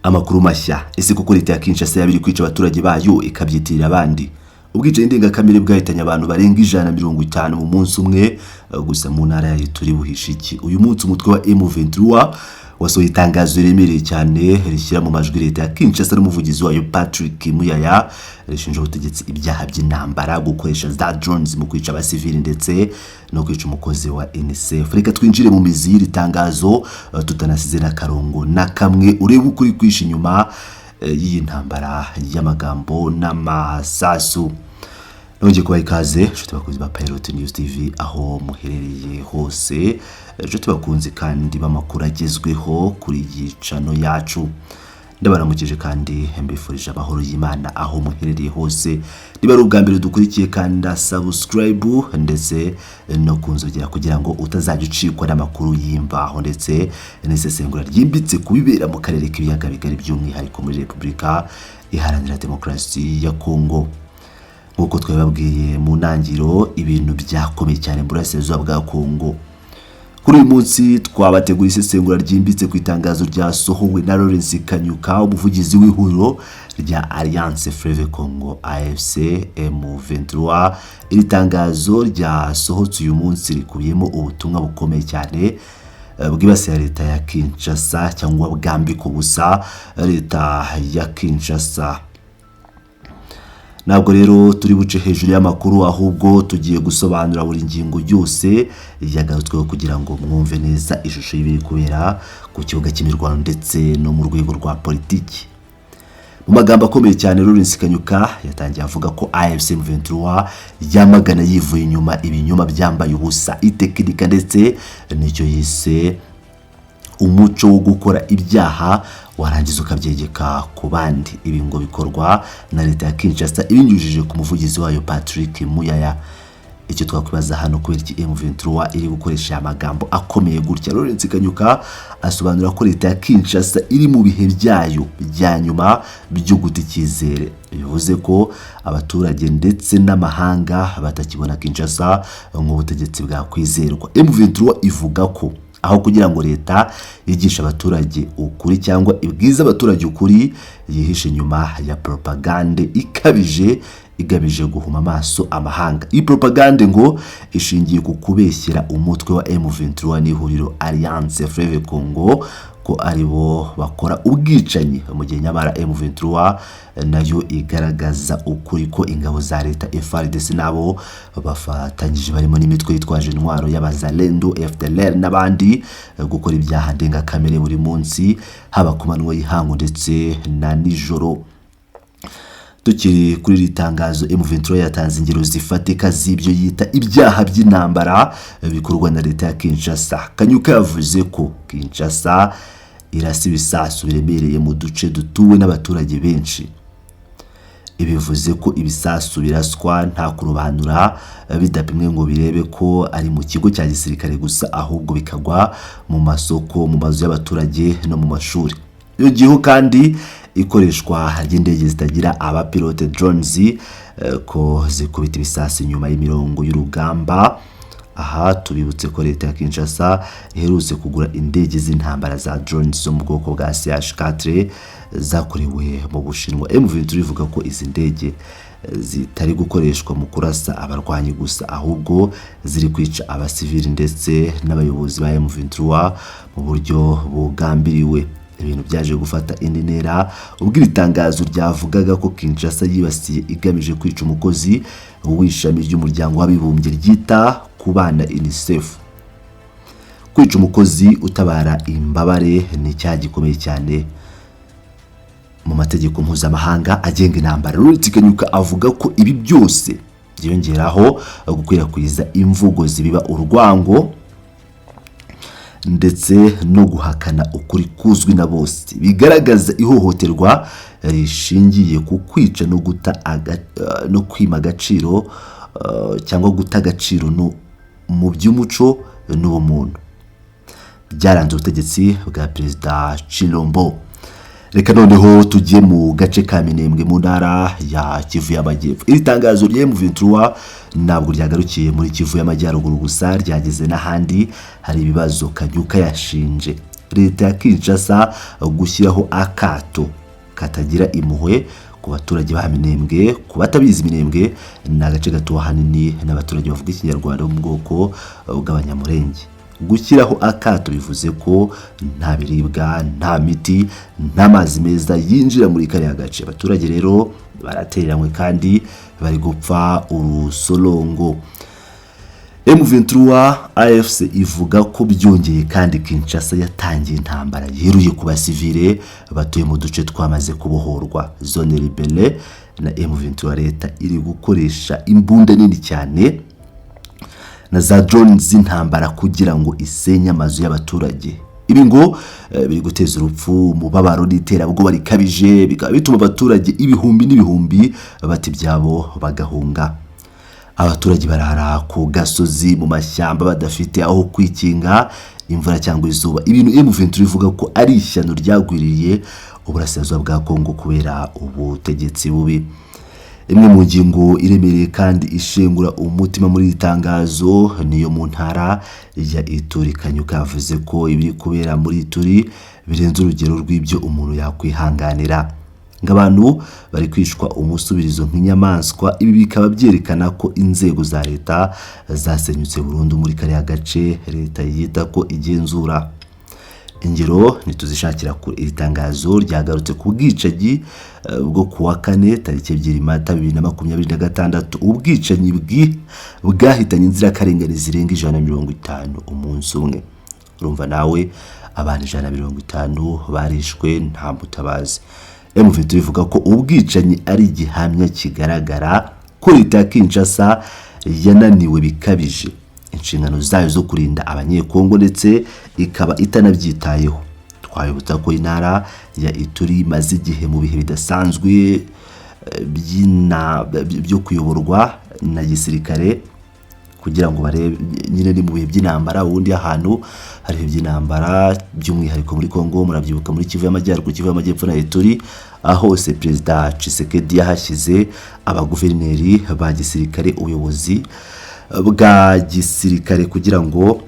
Amakuru mashya ese kuko leta ya Kinshasa yabiri kwica abaturage bayo ikabyitirira abandi. Ubwicanyi ndengakamere bwahitanye abantu barenga 150 mu munsi umwe gusa mu ntara ya Ituri buhishiki. Uyu munsi umutwe wa M23 wasohoye itangazo riremereye cyane rishyira mu majwi leta ya Kinshasa n'umuvugizi wayo Patrick Muyaya rishinja ubutegetsi ibyaha by'intambara gukoresha za drones mu kwica abasivili ndetse no kwica umukozi wa UNICEF. Reka twinjire mu mizi y'iri tangazo tutanasize na karongo na kamwe urebe ukuri kwisha inyuma y'iyi ntambara y'amagambo n'amasasu. Nongeye kubaha ikaze nshuti bakunzi ba Pilot News TV aho muherereye hose, nshuti bakunzi kandi b'amakuru agezweho kuri yicano yacu. Ndabaramukije kandi mbifurije amahoro y'Imana aho muherereye hose. Niba ari ubwa mbere dukurikiye kandi subscribe ndetse no kunzogera kugira ngo utazajya ucikwa n'amakuru y'imvaho ndetse n'isesengura ryimbitse kubibera mu karere k'ibiyaga bigari by'umwihariko muri Repubulika Iharanira Demokarasi ya Kongo. Nkuko twababwiye mu ntangiriro, ibintu byakomeye cyane mu burasirazuba bwa Kongo. Kuri uyu munsi twabategura isesengura ryimbitse ku itangazo ryasohowe na Lawrence Kanyuka, umuvugizi w'ihuriro rya Alliance Fleuve Congo AFC M23. Iri tangazo ryasohotse uyu munsi rikubiyemo ubutumwa bukomeye cyane bwibasiye leta ya Kinshasa cyangwa bwambika ubusa leta ya Kinshasa. Ntabwo rero turi buce hejuru y'amakuru, ahubwo tugiye gusobanura buri ngingo yose yagarutsweho kugira ngo mwumve neza ishusho y'ibiri kubera ku kibuga cy'imirwano ndetse no mu rwego rwa politiki. Mu magambo akomeye cyane, Lawrence Kanyuka yatangiye avuga ko AFC M23 yamagana yivuye inyuma ibinyoma byambaye ubusa itekinika ndetse n'icyo yise umuco wo gukora ibyaha warangiza ukabyegeka ku bandi. Ibi ngo bikorwa na leta ya Kinshasa ibinyujije ku muvugizi wayo Patrick Muyaya. Icyo twakwibaza hano kubera iki M23 iri gukoresha amagambo akomeye gutya. Lawrence Kanyuka asobanura ko leta ya Kinshasa iri mu bihe byayo bya nyuma byo guta icyizere. Bivuze ko abaturage ndetse n'amahanga batakibona Kinshasa nk'ubutegetsi bwa kwizerwa. M23 ivuga ko aho kugira ngo leta yigisha abaturage ukuri cyangwa ibwiza abaturage ukuri, yihishe nyuma ya propagande ikabije igabije guhuma amaso amahanga. Iyi propagande ngo ishingiye ku kubeshyira umutwe wa M23 n'ihuriro Alliance Fleuve Congo ko aribo bakora ubwicanyi, mu gihe nyamara M23 nayo igaragaza ukuri ko ingabo za leta FARDC nabo bafatanyije barimo n'imitwe yitwaje intwaro y'abazalendo FDLR n'abandi gukora ibyaha ndengakamere buri munsi, haba ku manywa y'ihangu ndetse na nijoro. Tukiri kuri iri tangazo, M23 yatanze ingero zifatika z'ibyo yita ibyaha by'intambara bikorwa na leta ya Kinshasa. Kanyuka yavuze ko Kinshasa irasa ibisasu biremereye mu duce dutuwe n'abaturage benshi. Ibivuze ko ibisasu biraswa nta kurobanura, bidapimwe ngo birebe ko ari mu kigo cya gisirikare gusa, ahubwo bikagwa mu masoko, mu mazu y'abaturage no mu mashuri. Iyo gihe kandi ikoreshwa ry'indege zitagira abapilote drones ko zikubita ibisasi inyuma y'imirongo y'urugamba. Aha tubibutse ko leta ya Kinshasa iherutse kugura indege z'intambara za drones zo mu bwoko bwa CH4 zakorewe mu Bushinwa. M23 ivuga ko izi ndege zitari gukoreshwa mu kurasa abarwanyi gusa, ahubwo ziri kwica abasivili ndetse n'abayobozi ba M23 mu buryo bugambiriwe. Ibintu byaje gufata indi ntera ubwo iri tangazo ryavugaga ko Kinshasa yibasiye igamije kwica umukozi w'ishami ry'umuryango w'abibumbye ryita ku bana UNICEF. Kwica umukozi utabara imbabare ni icyaha gikomeye cyane mu mategeko mpuzamahanga agenga intambara. Lawrence Kanyuka avuga ko ibi byose byiyongeraho gukwirakwiza imvugo zibiba urwango ndetse no guhakana ukuri kuzwi na bose, bigaragaza ihohoterwa rishingiye ku kwica no kwima agaciro cyangwa guta agaciro mu by'umuco n'ubumuntu byaranze ubutegetsi bwa Perezida Chilombo. Reka noneho tujye mu gace ka Minembwe mu ntara ya Kivu y'Amajyepfo. Iri tangazo rya M23 ntabwo ryagarukiye muri Kivu y'Amajyaruguru gusa, ryageze n'ahandi hari ibibazo Kanyuka yashinje leta ya Kinshasa gushyiraho akato katagira impuhwe ku baturage ba Minembwe. Ku batabizi, Minembwe ni agace gatuwe ahanini n'abaturage bavuga ikinyarwanda bo mu bwoko bw'abanyamurenge. Gushyiraho akato bivuze ko nta biribwa, nta miti, nta mazi meza yinjira muri kariya gace. Abaturage rero baratereranywe kandi bari gupfa urusolongo. M23 AFC ivuga ko byongeye kandi Kinshasa yatangiye intambara yeruye ku basivile batuye mu duce twamaze kubohorwa zone libere, na M23 leta iri gukoresha imbunda nini cyane na za drone z'intambara kugira ngo isenye amazu y'abaturage. Ibi ngo biri guteza urupfu, umubabaro n'iterabwoba rikabije, bikaba bituma abaturage ibihumbi n'ibihumbi bati byabo bagahunga. Abaturage barara ku gasozi mu mashyamba badafite aho kwikinga imvura cyangwa izuba. Ibintu M23 ivuga ko ari ishyano ryagwiririye uburasirazuba bwa Kongo kubera ubutegetsi bubi. Imwe mu ngingo iremereye kandi ishengura umutima muri itangazo niyo mu ntara ya Ituri. Kanyuka yavuze ko ibiri kubera muri Ituri birenze urugero rw'ibyo umuntu yakwihanganira. Ngabantu bari kwishwa umusubirizo nk'inyamaswa. Ibi bikaba byerekana ko inzego za leta zasenyutse burundu muri kariya gace leta yita ko igenzura. Ingero nituzishakira kuri iri tangazo ryagarutse ku bwicanyi bwo kuwa 4 tariki 2 Mata 2026. Ubwicanyi bwahitanye inzirakarengane zirenga 150 umunsi umwe. Urumva nawe abantu 150 barishwe nta mutabazi. M23 ivuga ko ubwicanyi ari igihamya kigaragara ko leta ya Kinshasa yananiwe bikabije inshingano zayo zo kurinda abanyekongo ndetse ikaba itanabyitayeho. Twayibutsa ko intara ya Ituri maze igihe mu bihe bidasanzwe byo kuyoborwa na gisirikare kugira ngo barebe nyine ni mu bihe by'intambara. Ubundi ahantu hari iby'intambara by'umwihariko muri Kongo, murabyibuka muri Kivu y'Amajyaruguru, Kivu y'Amajyepfo na Ituri, aho se President Tshisekedi yahashyize abaguverineri ba gisirikare, ubuyobozi bwa gisirikare kugira ngo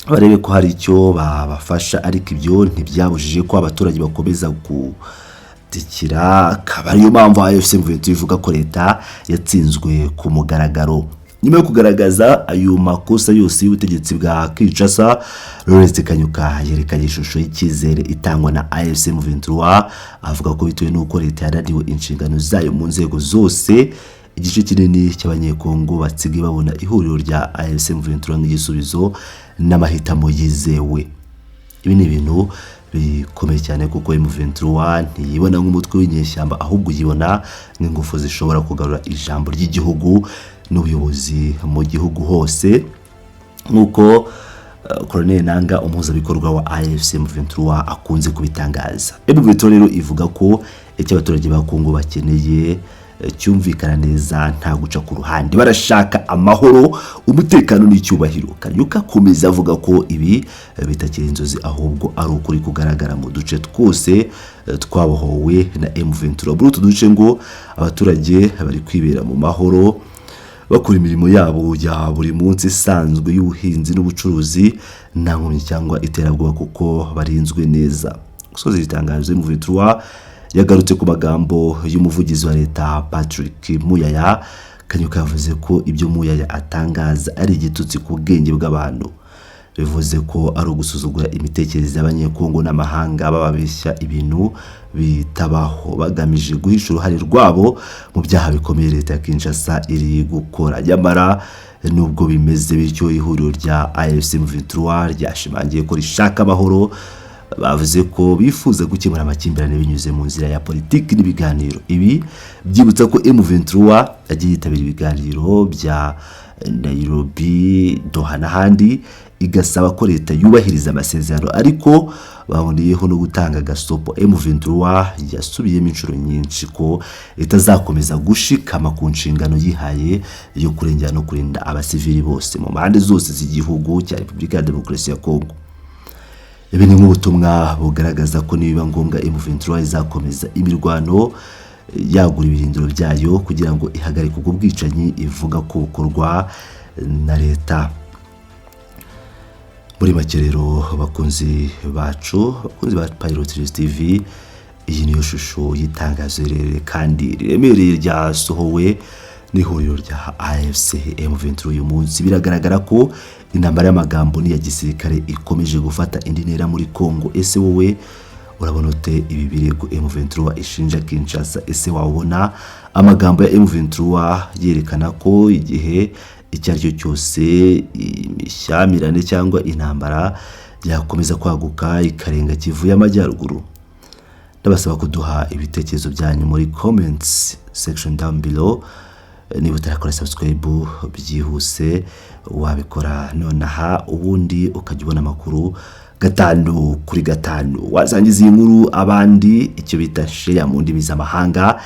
barebe ko hari icyo babafasha. Ariko ibyo ntibyabujije ko abaturage bakomeza gutikira. Akaba ariyo mpamvu AFC M23 ivuga ko leta yatsinzwe ku mugaragaro. Nyuma yo kugaragaza ayo makosa yose y'ubutegetsi bwa Kinshasa, Laurent Kanyuka yerekanye ishusho y'icyizere itangwa na AFC M23, avuga ko bitewe n'uko leta yananiwe inshingano zayo mu nzego zose, igice kinini cy'abanyekongo batsigaye babona ihuriro rya AFC M23 nk'igisubizo n'amahitamo yizewe. Ibi ni ibintu bikomeye cyane kuko M23 ntiyibona nk'umutwe w'inyeshyamba, ahubwo yibona nk'ingufu zishobora kugarura ijambo ry'igihugu n'ubuyobozi mu gihugu hose, nk'uko Colonel Nanga, umuhuzabikorwa wa AFC M23 akunze kubitangaza. M23 rero ivuga ko icyo abaturage ba Kongo bakeneye cyumvikana neza, nta guca ku ruhande. Barashaka amahoro, umutekano n'icyubahiro. Kanyuka komeza avuga ko ibi bitakiri inzozi, ahubwo ari ukuri kugaragara mu duce twose twabohowe na M23. Muri utu duce ngo abaturage bari kwibera mu mahoro, bakora imirimo yabo ya buri munsi isanzwe y'ubuhinzi n'ubucuruzi, nta nkomyi cyangwa iterabwoba kuko barinzwe neza. Gusoza itangazo M23 yagarutse ku magambo y'umuvugizi wa leta Patrick Muyaya. Kanyuka yavuze ko ibyo Muyaya atangaza ari igitutsi ku bwenge bw'abantu. Bivuze ko ari ugusuzugura imitekerereze y'abanyekongo n'amahanga, bababeshya ibintu bitabaho bagamije guhisha uruhare rwabo mu byaha bikomeye leta ya Kinshasa iri gukora. Nyamara nubwo bimeze bityo, ihuriro rya AFC M23 ryashimangiye ko rishaka amahoro. Bavuze ko bifuza gukemura amakimbirane binyuze mu nzira ya politiki n'ibiganiro. Ibi byibutsa ko M23 yagiye yitabira ibiganiro bya Nairobi, Doha n'ahandi, igasaba ko leta yubahiriza amasezerano, ariko babonyeho no gutanga gasopo. M23 yasubiyemo inshuro nyinshi ko itazakomeza gushikama ku nshingano yihaye yo kurengera no kurinda abasivili bose mu mpande zose z'igihugu cya Repubulika ya Demokarasi ya Kongo. Ibi ni nk'ubutumwa bugaragaza ko nibiba ngombwa M23 izakomeza imirwano, yagura ibirindiro byayo kugira ngo ihagarike ubwo bwicanyi ivuga ko bukorwa na leta. muri make rero bakunzi bacu bakunzi ba Pilot TV, iyi niyo shusho y'itangazo rere kandi riremereye ryasohowe n'ihuriro rya AFC M23 uyu munsi. Biragaragara ko intambara y'amagambo ni ya gisirikare ikomeje gufata indi ntera muri Kongo. Ese wowe urabona ute ibi birego M23 ishinja Kinshasa? Ese wabona amagambo ya M23 yerekana ko igihe icyaryo cyose imishyamirane cyangwa intambara yakomeza kwaguka ikarenga Kivu y'Amajyaruguru? Ndabasaba kuduha ibitekerezo byanyu muri comments section down below. Niba utarakora subscribe byihuse wabikora nonaha, ubundi ukajya ubona amakuru gatanu kuri gatanu. Wazangiza iyi nkuru abandi, icyo bita share mu ndimi z'amahanga,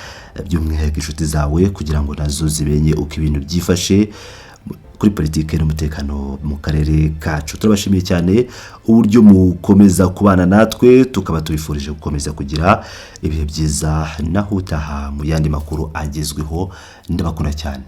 by'umwihariko inshuti zawe, kugira ngo nazo zibenye uko ibintu byifashe kuri politike n'umutekano mu karere kacu. Turabashimiye cyane uburyo mukomeza kubana natwe, tukaba tubifurije gukomeza kugira ibihe byiza naho utaha mu yandi makuru agezweho. Ndabakunda cyane.